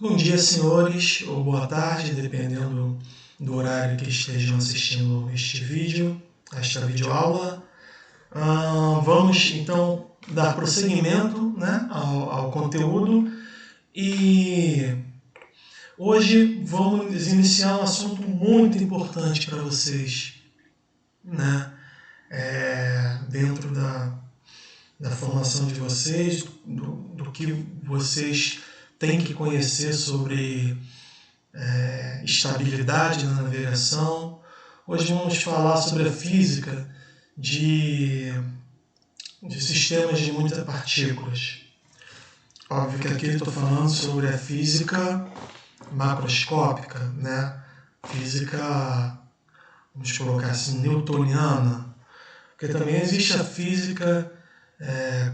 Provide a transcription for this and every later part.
Bom dia, senhores, ou boa tarde, dependendo do horário que estejam assistindo este vídeo, esta videoaula. Vamos, então, dar prosseguimento, né, ao conteúdo e hoje vamos iniciar um assunto muito importante para vocês, né, dentro da formação de vocês, do que vocês têm que conhecer sobre estabilidade na navegação. Hoje vamos falar sobre a física de sistemas de muitas partículas. Óbvio que aqui eu estou falando sobre a física macroscópica, né? Física, vamos colocar assim, newtoniana, porque também existe a física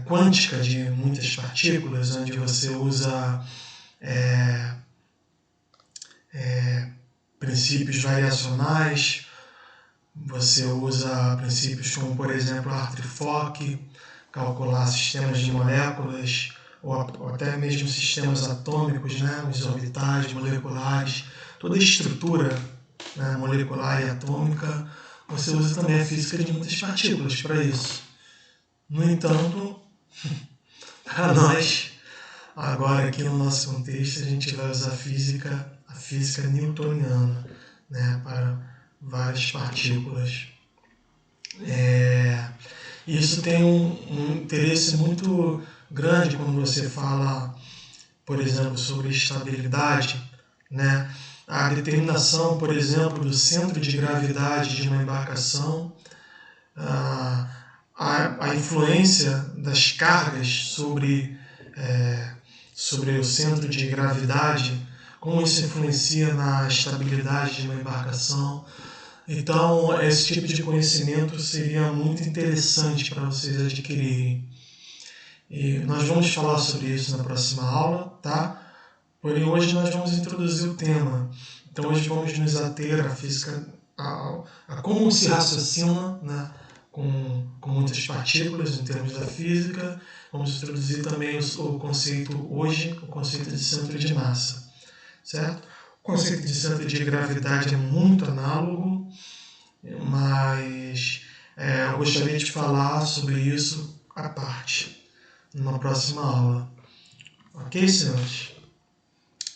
quântica de muitas partículas, onde você usa princípios variacionais, você usa princípios como, por exemplo, Hartree-Fock, calcular sistemas de moléculas, ou até mesmo sistemas atômicos, né, os orbitais, moleculares, toda a estrutura, né, molecular e atômica. Você usa também a física de muitas partículas para isso. No entanto, para nós, agora aqui no nosso contexto, a gente vai usar a física newtoniana, né, para várias partículas. Isso tem um interesse muito grande quando você fala, por exemplo, sobre estabilidade, né? A determinação, por exemplo, do centro de gravidade de uma embarcação, a influência das cargas sobre o centro de gravidade, como isso influencia na estabilidade de uma embarcação. Então, esse tipo de conhecimento seria muito interessante para vocês adquirirem. E nós vamos falar sobre isso na próxima aula, tá? Porém, hoje nós vamos introduzir o tema. Então, hoje vamos nos ater à física, a como se raciocina, né, com muitas partículas em termos da física. Vamos introduzir também o conceito de centro de massa, certo? O conceito de centro de gravidade é muito análogo, mas eu gostaria de falar sobre isso à parte, numa próxima aula. Ok, senhores?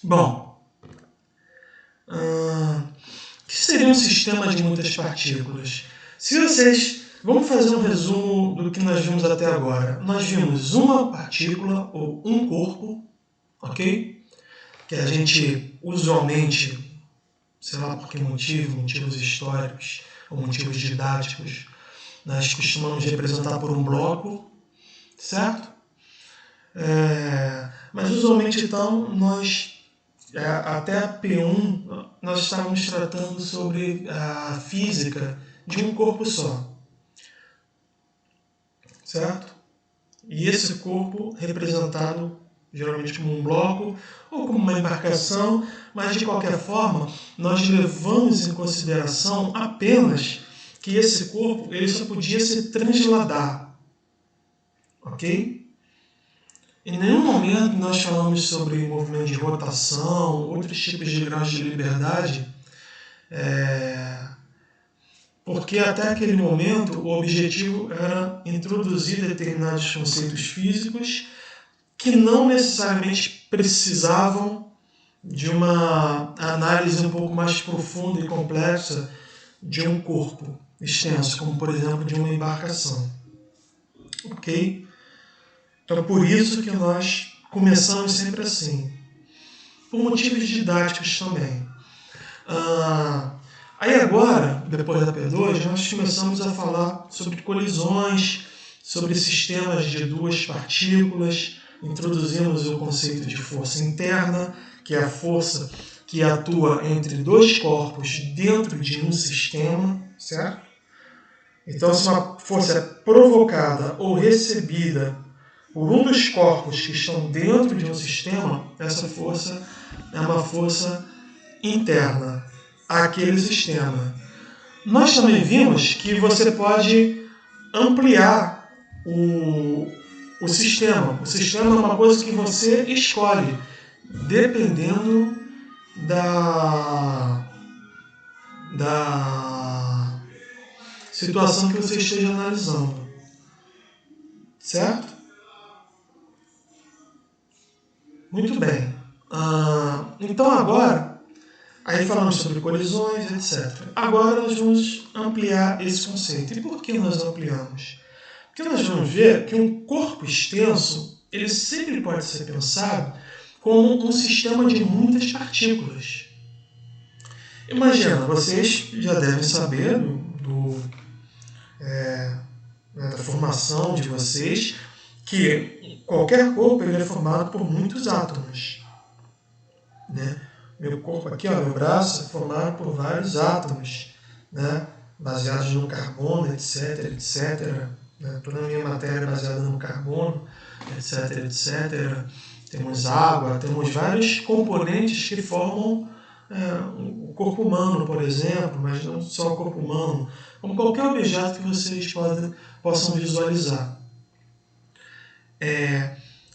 Bom, o que seria um sistema de muitas partículas? Vamos fazer um resumo do que nós vimos até agora. Nós vimos uma partícula ou um corpo, ok? Que a gente usualmente, sei lá por que motivos históricos ou motivos didáticos, nós costumamos representar por um bloco, certo? Mas usualmente então até a P1 nós estávamos tratando sobre a física de um corpo só, certo? E esse corpo representado geralmente como um bloco ou como uma embarcação, mas de qualquer forma nós levamos em consideração apenas que esse corpo ele só podia se transladar, ok? Em nenhum momento nós falamos sobre movimento de rotação, outros tipos de graus de liberdade, porque até aquele momento o objetivo era introduzir determinados conceitos físicos que não necessariamente precisavam de uma análise um pouco mais profunda e complexa de um corpo extenso, como por exemplo de uma embarcação. Ok? Então por isso que nós começamos sempre assim, por motivos didáticos também. Aí agora, depois da P2, nós começamos a falar sobre colisões, sobre sistemas de duas partículas, introduzimos o conceito de força interna, que é a força que atua entre dois corpos dentro de um sistema, certo? Então, se uma força é provocada ou recebida por um dos corpos que estão dentro de um sistema, essa força é uma força interna àquele sistema. Nós também vimos que você pode ampliar o sistema. O sistema é uma coisa que você escolhe. dependendo da situação que você esteja analisando, certo? Muito bem. Então agora, aí falamos sobre colisões, etc. Agora nós vamos ampliar esse conceito. E por que nós ampliamos? Porque nós vamos ver que um corpo extenso, ele sempre pode ser pensado como um sistema de muitas partículas. Imagina, vocês já devem saber da formação de vocês, que qualquer corpo ele é formado por muitos átomos. Né? Meu corpo aqui, ó, meu braço, é formado por vários átomos, né? Baseados no carbono, etc, etc. Né? Toda a minha matéria é baseada no carbono, etc, etc. Temos água, temos vários componentes que formam o corpo humano, por exemplo, mas não só o corpo humano, como qualquer objeto que vocês possam visualizar.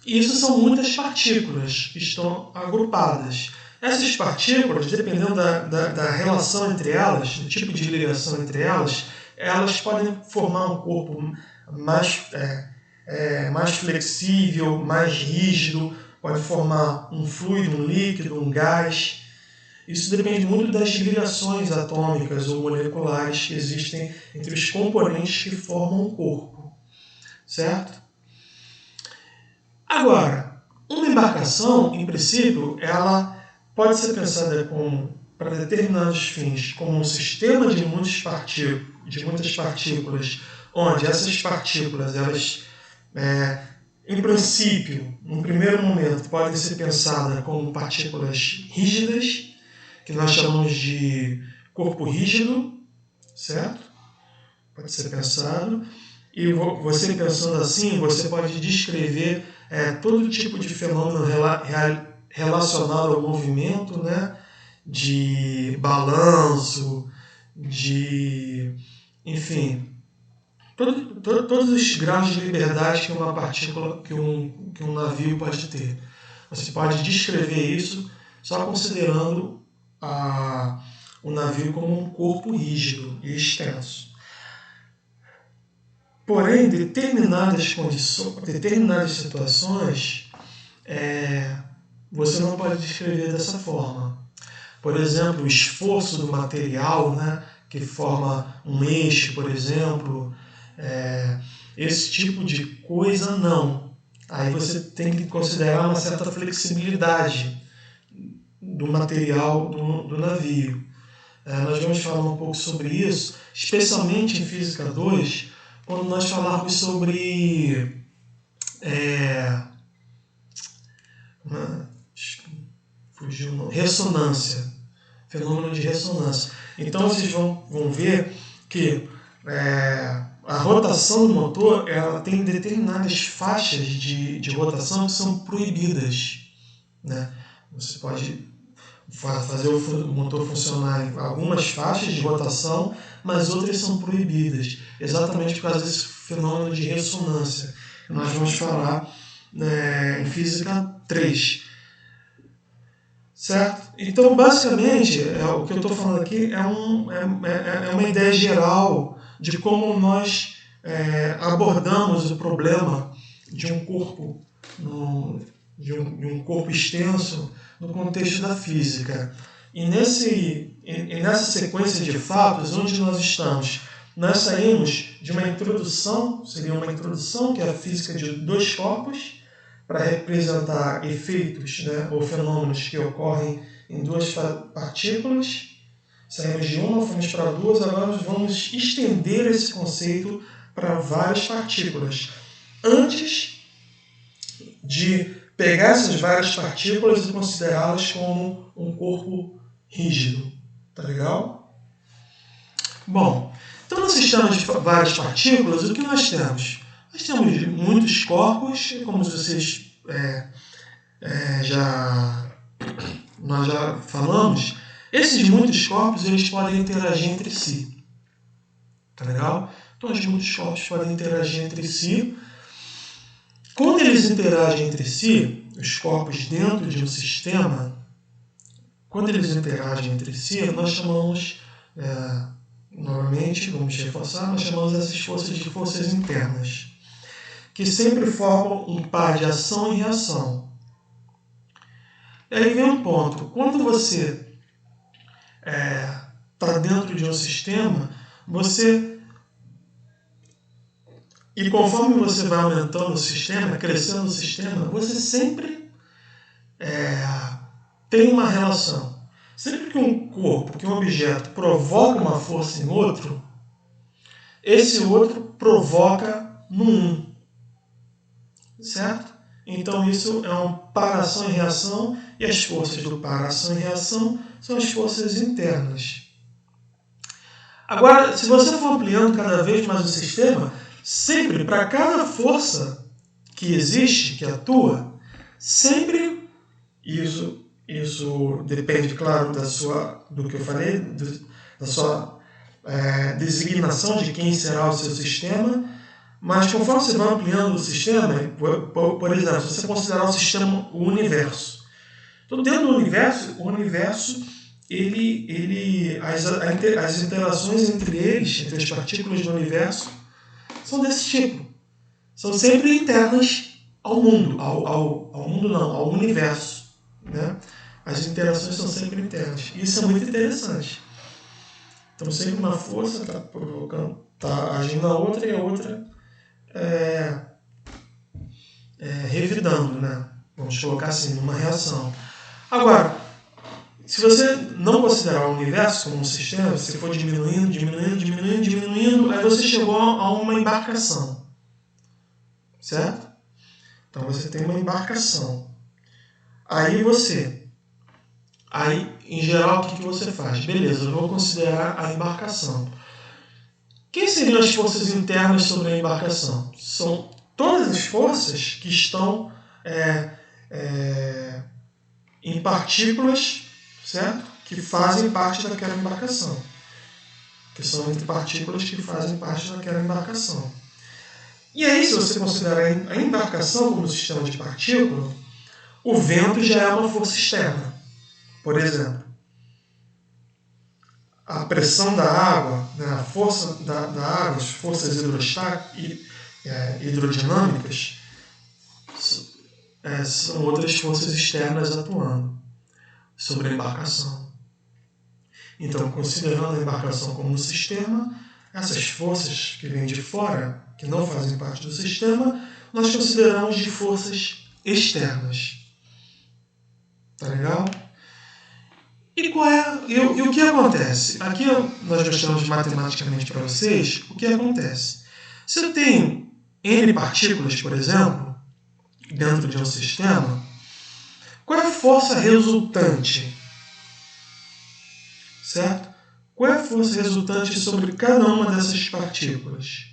Isso são muitas partículas que estão agrupadas. Essas partículas, dependendo da relação entre elas, do tipo de ligação entre elas, elas podem formar um corpo mais flexível, mais rígido, pode formar um fluido, um líquido, um gás. Isso depende muito das ligações atômicas ou moleculares que existem entre os componentes que formam o corpo, certo? Agora, uma embarcação, em princípio, ela pode ser pensada para determinados fins como um sistema de muitas partículas, onde essas partículas, elas, em princípio, num primeiro momento, podem ser pensadas como partículas rígidas, que nós chamamos de corpo rígido, certo? Pode ser pensado. E você pensando assim, você pode descrever todo tipo de fenômeno relacionado ao movimento, né? De balanço, enfim, todos os graus de liberdade que uma partícula, que um navio pode ter. Você pode descrever isso só considerando o navio como um corpo rígido e extenso. Porém, determinadas situações, você não pode descrever dessa forma. Por exemplo, o esforço do material, né, que forma um eixo, por exemplo, esse tipo de coisa não. Aí você tem que considerar uma certa flexibilidade do material do navio. Nós vamos falar um pouco sobre isso, especialmente em Física 2, quando nós falarmos sobre ressonância, fenômeno de ressonância. Então vocês vão ver que a rotação do motor, ela tem determinadas faixas de rotação que são proibidas, né? Você pode fazer o motor funcionar em algumas faixas de rotação, mas outras são proibidas, exatamente por causa desse fenômeno de ressonância. Nós vamos falar em Física 3. Certo? Então, basicamente, o que eu estou falando aqui é uma ideia geral de como nós abordamos o problema de um corpo, de um corpo extenso no contexto da física. E nessa sequência de fatos, onde nós estamos? Nós saímos de uma introdução, seria uma introdução, que é a física de dois corpos, para representar efeitos, né, ou fenômenos que ocorrem em duas partículas. Saímos de uma, fomos para duas, agora nós vamos estender esse conceito para várias partículas. Antes de pegar essas várias partículas e considerá-las como um corpo rígido. Tá legal? Bom, então no sistema de várias partículas, o que nós temos? Nós temos muitos corpos, como vocês nós já falamos. Esses muitos corpos, eles podem interagir entre si. Tá legal? Então, os muitos corpos podem interagir entre si. Quando eles interagem entre si, os corpos dentro de um sistema, quando eles interagem entre si, nós chamamos, novamente, vamos reforçar, nós chamamos essas forças de forças internas, que sempre formam um par de ação e reação. E aí vem um ponto. Quando você está dentro de um sistema, e conforme você vai aumentando o sistema, crescendo o sistema, você sempre tem uma relação. Sempre que um corpo, que um objeto provoca uma força em outro, esse outro provoca no um. Certo? Então isso é um par ação e reação, e as forças do par ação e reação são as forças internas. Agora, se você for ampliando cada vez mais o sistema, sempre para cada força que existe, que atua, sempre isso depende, claro, do que eu falei, da sua designação de quem será o seu sistema, mas conforme você vai ampliando o sistema, por exemplo, se você considerar o sistema o universo. Então, dentro do universo, o universo, as interações entre eles, entre as partículas do universo, são desse tipo. São sempre internas ao mundo, ao universo. Né? As interações são sempre internas. Isso é muito interessante. Então, sempre uma força está agindo na outra, e a outra revidando, né? Vamos colocar assim, numa reação. Agora, se você não considerar o universo como um sistema, se for diminuindo, aí você chegou a uma embarcação. Certo? Então você tem uma embarcação. Aí, em geral, o que você faz? Beleza, eu vou considerar a embarcação. Quem seriam as forças internas sobre a embarcação? São todas as forças que estão em partículas, certo? Que fazem parte daquela embarcação. Que são entre partículas que fazem parte daquela embarcação. E aí, se você considerar a embarcação como um sistema de partícula, o vento já é uma força externa. Por exemplo, a pressão da água, né, a força da água, as forças hidrodinâmicas, são outras forças externas atuando sobre a embarcação. Então, considerando a embarcação como um sistema, essas forças que vêm de fora, que não fazem parte do sistema, nós consideramos de forças externas. Tá legal? E o que acontece? Aqui nós mostramos matematicamente para vocês o que acontece. Se eu tenho N partículas, por exemplo, dentro de um sistema, qual é a força resultante? Certo? Qual é a força resultante sobre cada uma dessas partículas?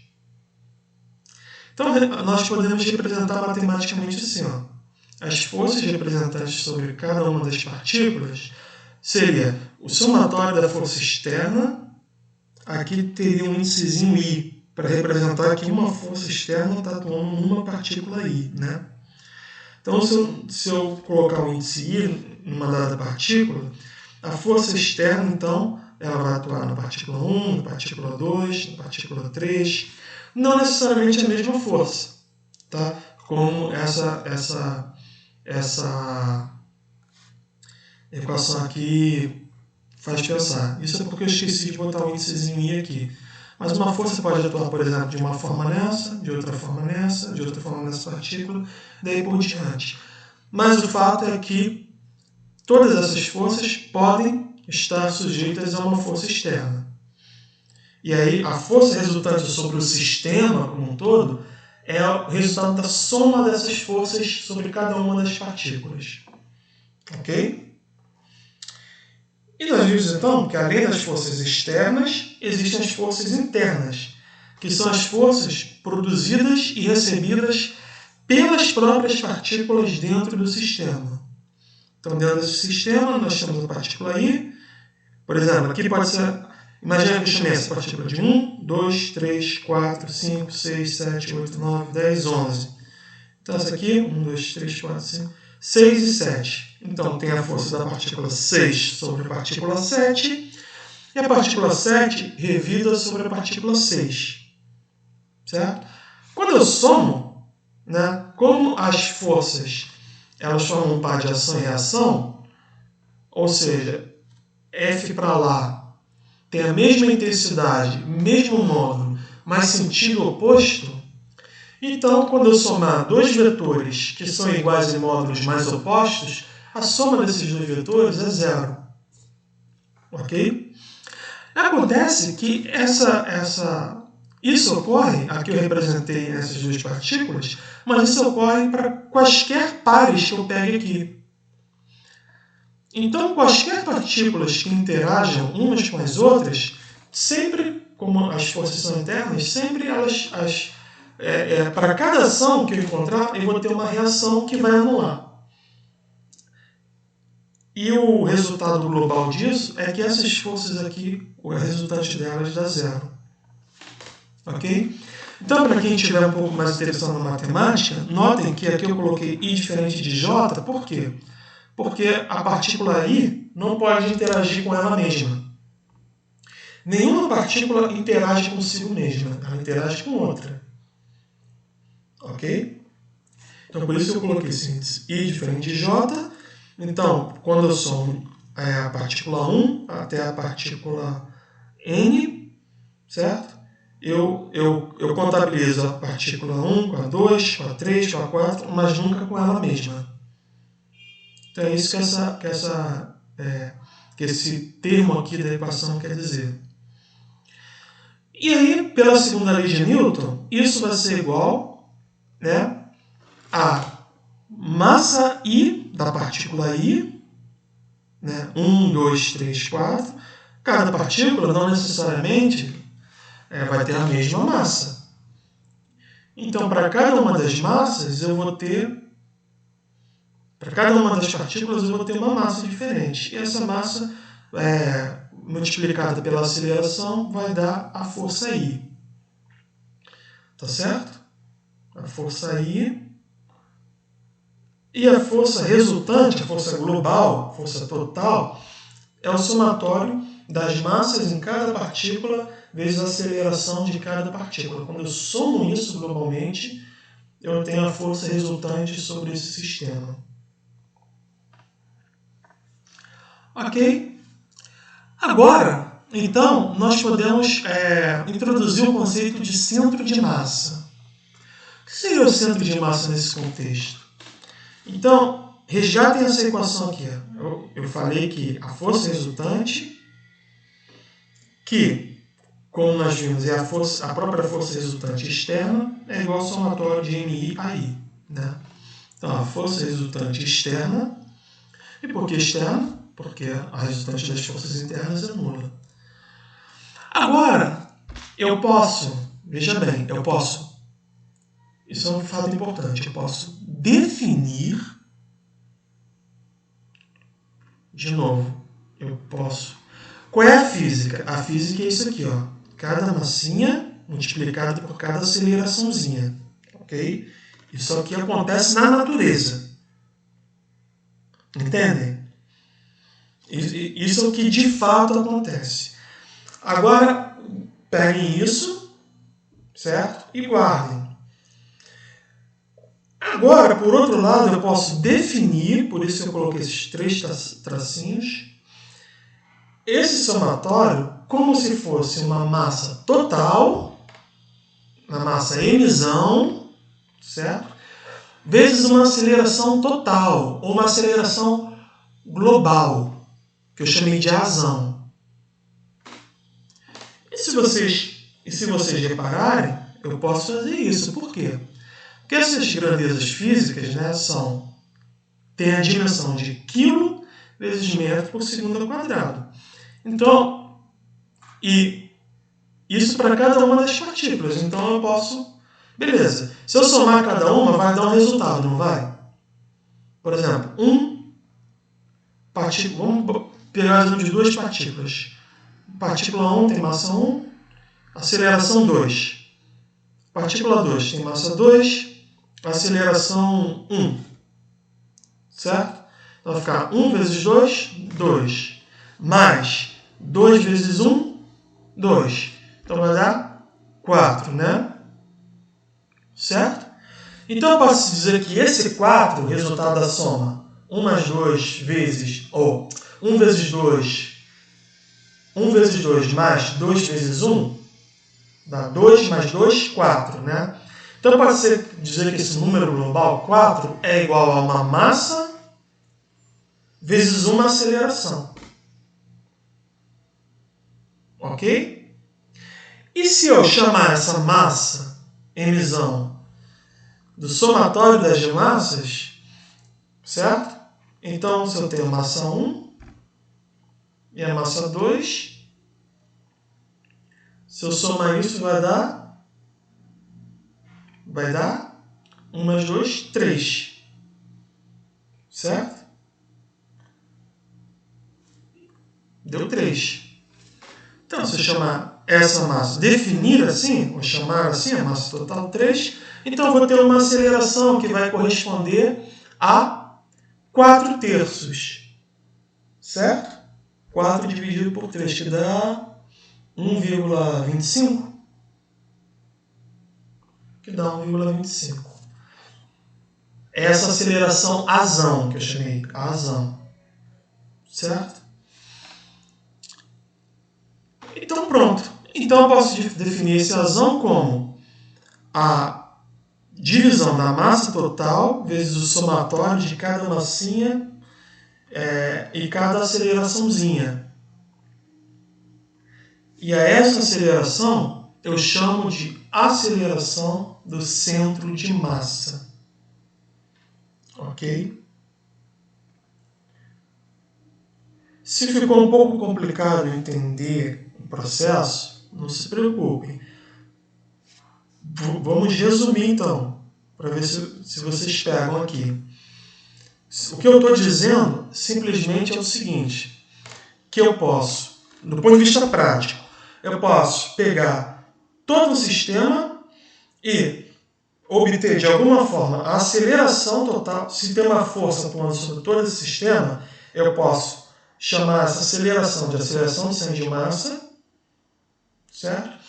Então, nós podemos representar matematicamente assim, ó. As forças representantes sobre cada uma das partículas seria o somatório da força externa. Aqui teria um índicezinho I, para representar que uma força externa está atuando numa partícula I. Né? Então, se eu colocar o índice I numa dada partícula, a força externa, então, ela vai atuar na partícula 1, na partícula 2, na partícula 3. Não necessariamente a mesma força, tá? Como essa equação aqui faz pensar. Isso é porque eu esqueci de botar o índicezinho I aqui. Mas uma força pode atuar, por exemplo, de uma forma nessa, de outra forma nessa, de outra forma nessa partícula, daí por diante. Mas o fato é que todas essas forças podem estar sujeitas a uma força externa. E aí a força resultante sobre o sistema como um todo é o resultado da soma dessas forças sobre cada uma das partículas. Ok? E nós vimos então que além das forças externas, existem as forças internas, que são as forças produzidas e recebidas pelas próprias partículas dentro do sistema. Então, dentro desse sistema, nós temos a partícula I. Por exemplo, aqui pode ser... Imagina que eu chamei essa partícula de 1, 2, 3, 4, 5, 6, 7, 8, 9, 10, 11. Então, essa aqui, 1, 2, 3, 4, 5, 6 e 7. Então, tem a força da partícula 6 sobre a partícula 7, e a partícula 7 revida sobre a partícula 6. Certo? Quando eu somo, né, como as forças elas formam um par de ação e reação, ou seja, F para lá tem a mesma intensidade, mesmo módulo, mas sentido oposto, então, quando eu somar dois vetores que são iguais em módulos mais opostos, a soma desses dois vetores é zero. Ok? Acontece que isso ocorre, aqui eu representei essas duas partículas, mas isso ocorre para quaisquer pares que eu pegue aqui. Então, quaisquer partículas que interajam umas com as outras, sempre, como as forças são internas, sempre para cada ação que eu encontrar, eu vou ter uma reação que vai anular. E o resultado global disso é que essas forças aqui, o resultante delas dá zero. Ok? Então, para quem estiver um pouco mais interessado na matemática, notem que aqui eu coloquei I diferente de J, por quê? Porque a partícula I não pode interagir com ela mesma. Nenhuma partícula interage consigo mesma, ela interage com outra. Ok? Então, por isso eu coloquei síntese I diferente de J. Então, quando eu somo a partícula 1 até a partícula N, certo? Eu contabilizo a partícula 1 com a 2, com a 3, com a 4, mas nunca com ela mesma. Então, é isso que esse termo aqui da equação quer dizer. E aí, pela segunda lei de Newton, isso vai ser igual, né, a massa I da partícula I, né, 1, 2, 3, 4. Cada partícula não necessariamente vai ter a mesma massa. Então, para cada uma das massas, para cada uma das partículas, eu vou ter uma massa diferente. E essa massa, multiplicada pela aceleração, vai dar a força I. Tá certo? A força I. E a força resultante, a força global, a força total, é o somatório das massas em cada partícula vezes a aceleração de cada partícula. Quando eu somo isso globalmente, eu tenho a força resultante sobre esse sistema. Ok? Agora, então, nós podemos introduzir o conceito de centro de massa. O que seria o centro de massa nesse contexto? Então, resgatem essa equação aqui. Eu falei que a força resultante, que, como nós vimos, é a própria força resultante externa, é igual ao somatório de MI a I. Né? Então, a força resultante externa, e por que externa? Porque a resultante das forças internas é nula. Agora, veja bem, isso é um fato importante, eu posso definir, de novo, qual é a física? A física é isso aqui, ó, cada massinha multiplicado por cada aceleraçãozinha, ok? Isso aqui acontece na natureza, entendem? Isso é o que de fato acontece. Agora, peguem isso, certo? E guardem. Agora, por outro lado, eu posso definir, por isso eu coloquei esses 3 tracinhos, esse somatório como se fosse uma massa total, uma massa emissão, certo? Vezes uma aceleração total, ou uma aceleração global, que eu chamei de azão. E se vocês repararem, eu posso fazer isso. Por quê? Porque essas grandezas físicas, né, têm a dimensão de quilo vezes metro por segundo ao quadrado. Então, e isso para cada uma das partículas. Então eu posso... Beleza. Se eu somar cada uma, vai dar um resultado, não vai? Por exemplo, vamos pegar o exemplo de 2 partículas. Partícula 1 tem massa 1, aceleração 2. Partícula 2 tem massa 2, aceleração 1, certo? Então vai ficar 1 vezes 2, 2, mais 2 vezes 1, 2. Então vai dar 4, né? Certo? Então eu posso dizer que esse 4, resultado da soma 1 mais 2 vezes, ou 1 vezes 2, 1 vezes 2 mais 2 vezes 1, dá 2 mais 2, 4, né? Então pode dizer que esse número global 4 é igual a uma massa vezes uma aceleração. Ok? E se eu chamar essa massa, mzão, do somatório das massas, certo? Então, se eu tenho massa 1 e a massa 2, se eu somar isso, vai dar 1 mais 2, 3. Certo? Deu 3. Então, se eu chamar essa massa, definir assim, ou chamar assim, a massa total 3, então eu vou ter uma aceleração que vai corresponder a 4 terços. Certo? 4 dividido por 3, que dá 1,25. Que dá 1,25. Essa aceleração azão, que eu chamei azão. Certo? Então pronto. Então eu posso definir esse azão como a divisão da massa total vezes o somatório de cada massinha e cada aceleraçãozinha. E a essa aceleração eu chamo de aceleração do centro de massa. Ok? Se ficou um pouco complicado entender o processo, não se preocupem. Vamos resumir então, para ver se vocês pegam aqui. O que eu estou dizendo simplesmente é o seguinte, que eu posso, do ponto de vista prático, eu posso pegar todo o sistema e obter de alguma forma a aceleração total. Se tem uma força atuando sobre todo esse sistema, eu posso chamar essa aceleração de aceleração do centro de massa, certo?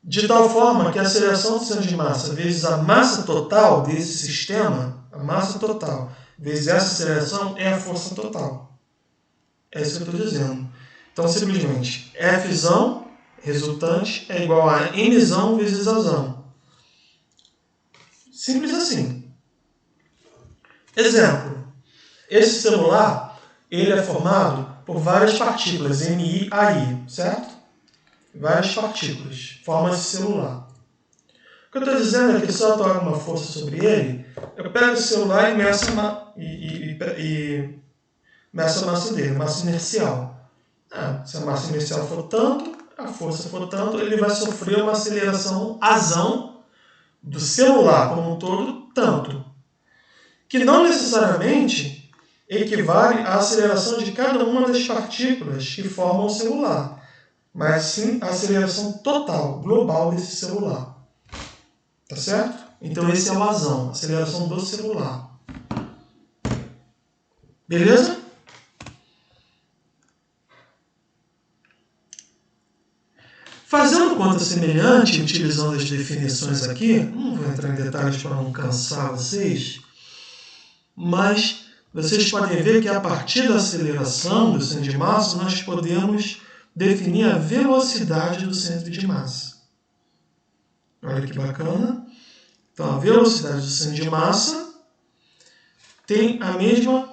De tal forma que a aceleração do centro de massa vezes a massa total desse sistema, a massa total vezes essa aceleração é a força total. É isso que eu estou dizendo. Então, simplesmente, Fzão resultante é igual a Mzão vezes Azão. Simples assim. Exemplo. Esse celular ele é formado por várias partículas, Mi, AI, certo? Várias partículas formam esse celular. O que eu estou dizendo é que se eu atuar uma força sobre ele, eu pego esse celular e meço a massa dele, massa inercial. Se a massa inercial for tanto, a força for tanto, ele vai sofrer uma aceleração azão do celular como um todo, tanto. Que não necessariamente equivale à aceleração de cada uma das partículas que formam o celular, mas sim a aceleração total, global desse celular. Tá certo? Então esse é o azão, a aceleração do celular. Beleza? Fazendo conta semelhante, utilizando as definições aqui, não vou entrar em detalhes para não cansar vocês, mas vocês podem ver que a partir da aceleração do centro de massa, nós podemos definir a velocidade do centro de massa. Olha que bacana. Então, a velocidade do centro de massa tem a mesma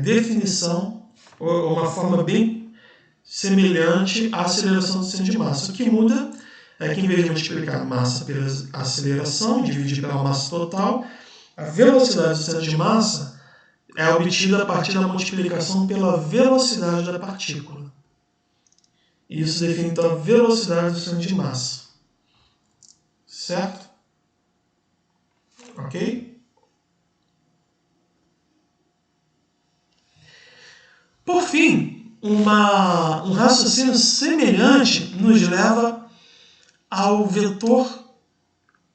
definição, ou uma forma bem semelhante à aceleração do centro de massa. O que muda é que, em vez de multiplicar a massa pela aceleração, dividir pela massa total, a velocidade do centro de massa é obtida a partir da multiplicação pela velocidade da partícula. Isso define, então, a velocidade do centro de massa. Certo? Ok? Por fim, um raciocínio semelhante nos leva ao vetor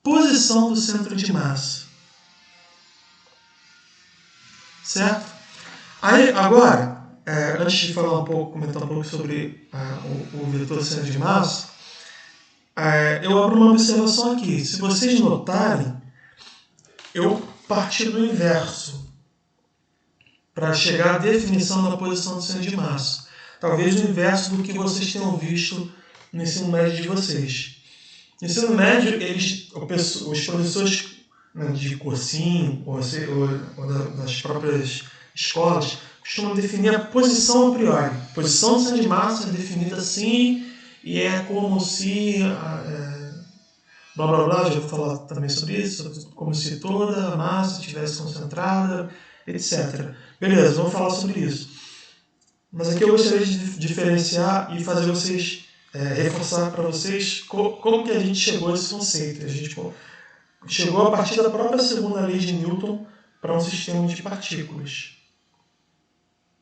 posição do centro de massa. Certo? Aí, agora, antes de falar comentar um pouco sobre o vetor centro de massa, eu abro uma observação aqui. Se vocês notarem, eu parti do inverso para chegar à definição da posição do centro de massa. Talvez o inverso do que vocês tenham visto no ensino médio de vocês. No ensino médio, os professores de cursinho ou das próprias escolas costumam definir a posição a priori. A posição do centro de massa é definida assim e é como se... blá blá blá, já vou falar também sobre isso, como se toda a massa estivesse concentrada, etc. Beleza, vamos falar sobre isso. Mas aqui eu gostaria de diferenciar e fazer vocês, reforçar para vocês como que a gente chegou a esse conceito. A gente chegou a partir da própria segunda lei de Newton para um sistema de partículas,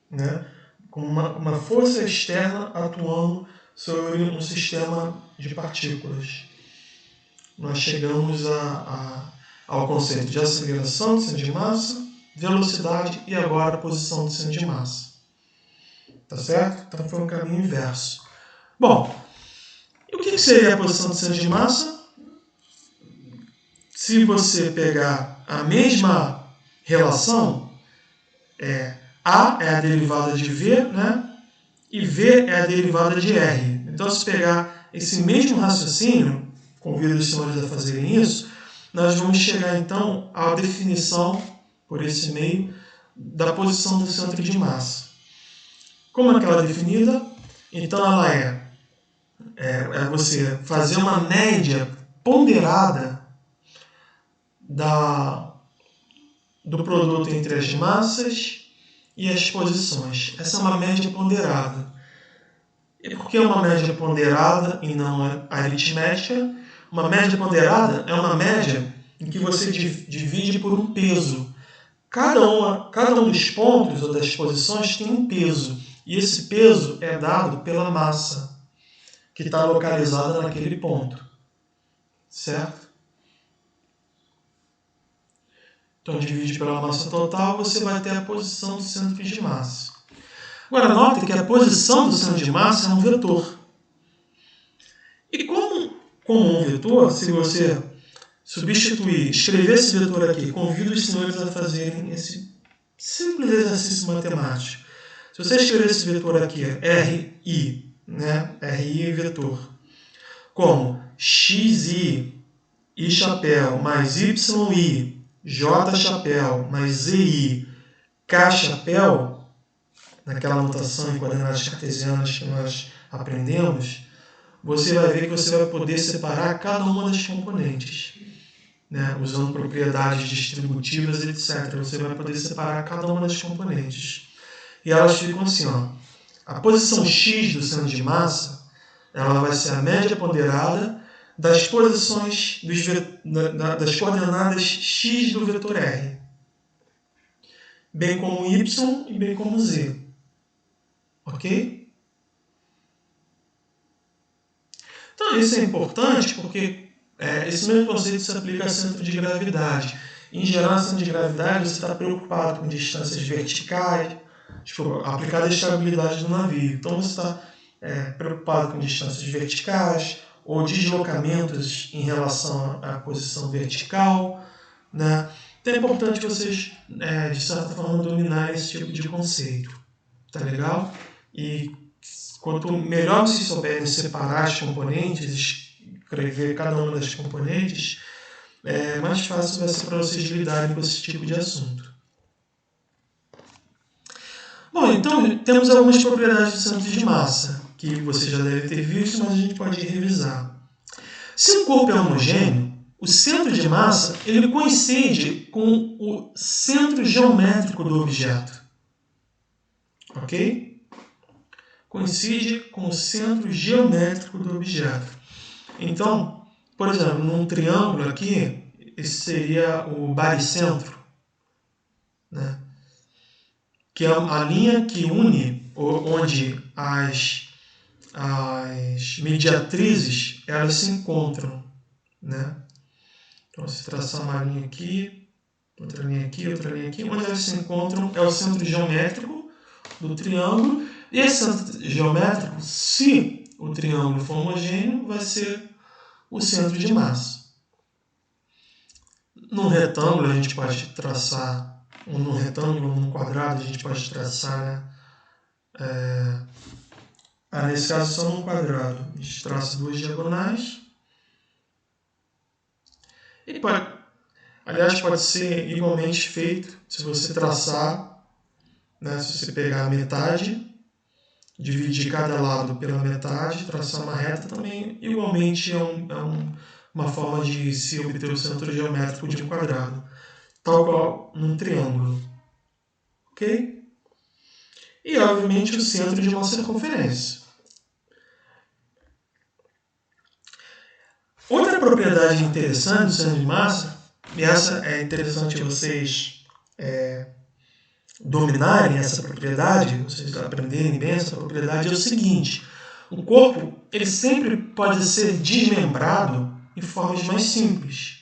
né? Com uma força externa atuando sobre um sistema de partículas. Nós chegamos ao conceito de aceleração do centro de massa, velocidade e agora a posição do centro de massa. Tá certo? Então foi um caminho inverso. Bom, e o que seria a posição do centro de massa? Se você pegar a mesma relação, A é a derivada de V, né? E V é a derivada de R. Então, se pegar esse mesmo raciocínio, convido os senhores a fazerem isso, nós vamos chegar então à definição, por esse meio, da posição do centro de massa. Como é que ela é definida? Então ela é você fazer uma média ponderada do produto entre as massas e as posições. Essa é uma média ponderada. E por que uma média ponderada e não aritmética? Uma média ponderada é uma média em que você divide por um peso. Cada um dos pontos ou das posições tem um peso. E esse peso é dado pela massa que está localizada naquele ponto. Certo? Então, divide pela massa total, você vai ter a posição do centro de massa. Agora, note que a posição do centro de massa é um vetor. E como um vetor, se você escrever esse vetor aqui, convido os senhores a fazerem esse simples exercício matemático. Se você escrever esse vetor aqui, RI, né? RI é vetor, como XI, I chapéu, mais YI, J chapéu, mais ZI, K chapéu, naquela notação em coordenadas cartesianas que nós aprendemos, você vai ver que você vai poder separar cada uma das componentes, né? Usando propriedades distributivas, etc. Você vai poder separar cada uma das componentes. E elas ficam assim, ó. A posição X do centro de massa, ela vai ser a média ponderada das posições das coordenadas X do vetor R, bem como Y e bem como Z. Ok? Então, isso é importante porque esse mesmo conceito se aplica a centro de gravidade. Em geral, no centro de gravidade, você está preocupado com distâncias verticais, aplicada a estabilidade do navio. Então, você está preocupado com distâncias verticais ou deslocamentos em relação à posição vertical, né? Então, é importante vocês, de certa forma, dominarem esse tipo de conceito. Tá legal? E quanto melhor vocês souberem separar as componentes, escrever cada uma das componentes, mais fácil vai ser para vocês lidarem com esse tipo de assunto. Bom, então temos algumas propriedades do centro de massa, que você já deve ter visto, mas a gente pode revisar. Se o corpo é homogêneo, o centro de massa ele coincide com o centro geométrico do objeto. Ok? Coincide com o centro geométrico do objeto. Então, por exemplo, num triângulo aqui, esse seria o baricentro, né? Que é a linha que une, onde as mediatrizes elas se encontram, né? Então, se traçar uma linha aqui, outra linha aqui, onde elas se encontram é o centro geométrico do triângulo. E esse centro geométrico, se o triângulo for homogêneo, vai ser o centro de massa. Num retângulo a gente pode traçar, ou num retângulo ou num quadrado a gente pode traçar, né? Nesse caso só num quadrado. A gente traça duas diagonais. E aliás, pode ser igualmente feito se você traçar, né? Se você pegar a metade, dividir cada lado pela metade, traçar uma reta também, igualmente uma forma de se obter o centro geométrico de um quadrado, tal qual num triângulo. Ok? E, obviamente, o centro de uma circunferência. Outra propriedade interessante do centro de massa, e essa é interessante vocês dominarem essa propriedade, vocês aprenderem bem essa propriedade, é o seguinte: o corpo ele sempre pode ser desmembrado em formas mais simples.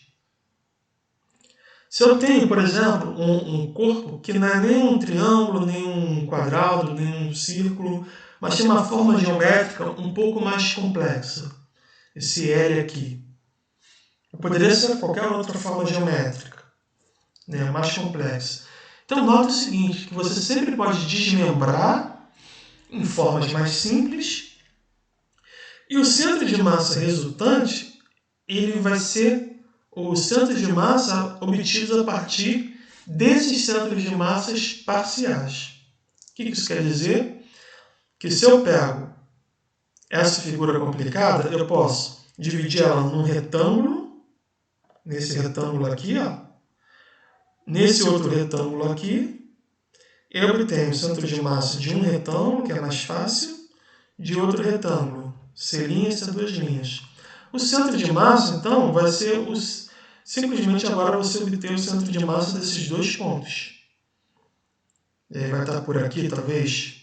Se eu tenho, por exemplo, um corpo que não é nem um triângulo, nem um quadrado, nem um círculo, mas tem uma forma geométrica um pouco mais complexa, esse L aqui. Poderia ser qualquer outra forma geométrica, né, mais complexa. Então, nota o seguinte, que você sempre pode desmembrar em formas mais simples e o centro de massa resultante ele vai ser o centro de massa obtido a partir desses centros de massas parciais. O que isso quer dizer? Que se eu pego essa figura complicada, eu posso dividir ela num retângulo, nesse retângulo aqui, ó, nesse outro retângulo aqui, eu obtenho o centro de massa de um retângulo, que é mais fácil, de outro retângulo, C' essas duas linhas. O centro de massa, então, vai ser simplesmente agora você obter o centro de massa desses dois pontos. E aí vai estar por aqui, talvez.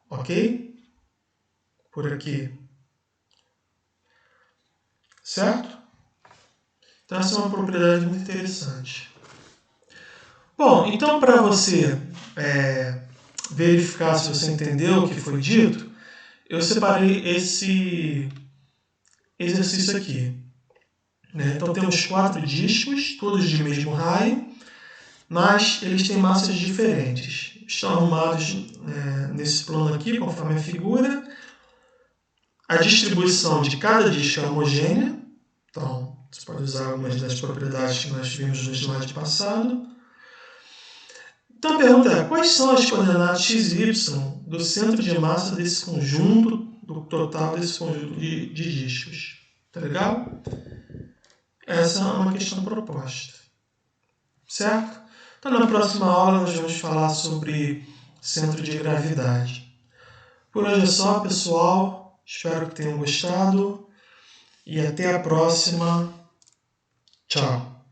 Ok? Por aqui. Certo? Então, essa é uma propriedade muito interessante. Bom, então para você verificar se você entendeu o que foi dito, eu separei esse exercício aqui. Né? Então temos 4 discos, todos de mesmo raio, mas eles têm massas diferentes. Estão arrumados nesse plano aqui, conforme a figura. A distribuição de cada disco é homogênea. Então, você pode usar algumas das propriedades que nós vimos no slide passado. Então a pergunta é, quais são as coordenadas x e y do centro de massa desse conjunto, do total desse conjunto de discos? Tá legal? Essa é uma questão proposta. Certo? Então na próxima aula nós vamos falar sobre centro de gravidade. Por hoje é só, pessoal. Espero que tenham gostado. E até a próxima. Tchau.